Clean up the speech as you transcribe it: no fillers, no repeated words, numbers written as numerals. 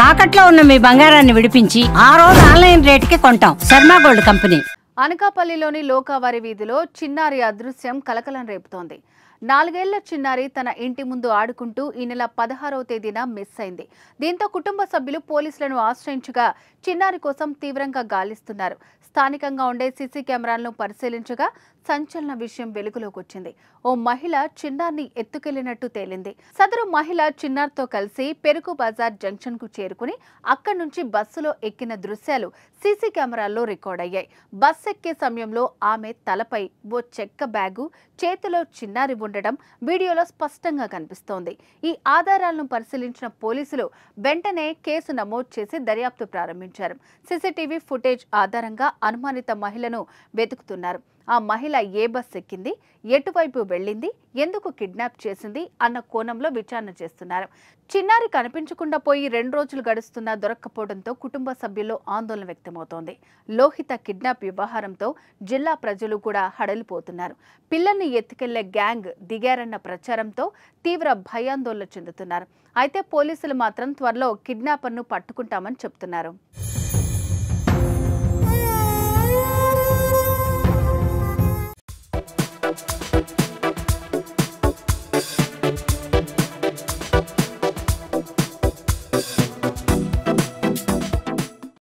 తాకట్లో ఉన్న మీ బంగారాన్ని విడిపించి ఆ రోజు ఆన్లైన్ రేటుకి కొంటాం. Sharma gold company. అనకాపల్లిలోని లోకావారి వీధిలో చిన్నారి అదృశ్యం కలకలం రేపుతోంది. 4 ఏళ్ల చిన్నారి తన ఇంటి ముందు ఆడుకుంటూ ఈ నెల 16వ తేదీన మిస్ అయింది. దీంతో కుటుంబ సభ్యులు పోలీసులను ఆశ్రయించగా చిన్నారి కోసం తీవ్రంగా గాలిస్తున్నారు. స్థానికంగా ఉండే సీసీ కెమెరాలను పరిశీలించగా సంచలన విషయం వెలుగులోకి వచ్చింది. ఓ మహిళ చిన్నారిని ఎత్తుకెళ్లినట్టు తేలింది. సదరు మహిళ చిన్నారితో కలిసి పెరుగు బజార్ జంక్షన్ కు చేరుకుని అక్కడి నుంచి బస్సులో ఎక్కిన దృశ్యాలు సీసీ కెమెరాల్లో రికార్డ్ అయ్యాయి. బస్సు ఎక్కే సమయంలో ఆమె తలపై ఓ చెక్క బ్యాగు, చేతిలో చిన్నారి ఉండడం వీడియోలో స్పష్టంగా కనిపిస్తోంది. ఈ ఆధారాలను పరిశీలించిన పోలీసులు వెంటనే కేసు నమోదు చేసి దర్యాప్తు ప్రారంభించారు. సీసీటీవీ ఫుటేజ్ ఆధారంగా అనుమానిత మహిళను వెతుకుతున్నారు. ఆ మహిళ ఏ బస్ ఎక్కింది, ఎటువైపు వెళ్ళింది, ఎందుకు కిడ్నాప్ చేసింది అన్న కోణంలో విచారణ చేస్తున్నారు. చిన్నారి కనిపించకుండా పోయి 2 రోజులు గడుస్తున్నా దొరక్కపోవడంతో కుటుంబ సభ్యుల్లో ఆందోళన వ్యక్తమవుతోంది. లోహిత కిడ్నాప్ వ్యవహారంతో జిల్లా ప్రజలు కూడా హడలిపోతున్నారు. పిల్లల్ని ఎత్తుకెళ్లే గ్యాంగ్ దిగారన్న ప్రచారంతో తీవ్ర భయాందోళన చెందుతున్నారు. అయితే పోలీసులు మాత్రం త్వరలో కిడ్నాపర్ను పట్టుకుంటామని చెబుతున్నారు.